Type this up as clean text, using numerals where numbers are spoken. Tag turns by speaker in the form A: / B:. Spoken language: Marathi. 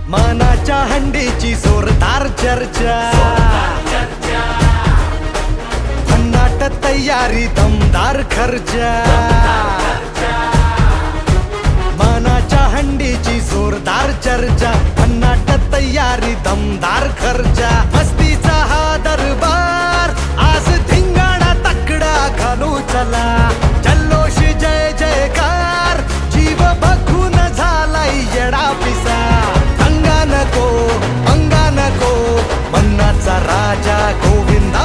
A: मानाच्या हंडीची जोरदार चर्चा, भन्नाट तयारी दमदार खर्चा, मानाच्या हंडीची जोरदार चर्चा, भन्नाट तयारी दमदार खर्चा, मस्तीचा हा दरबार आज धिंगाणा तकडा घालू चला, जल्लोष जय जयकार जीव बघून झालाय येडा पिसा, अंगा नको मन्नाचा राजा गोविंदा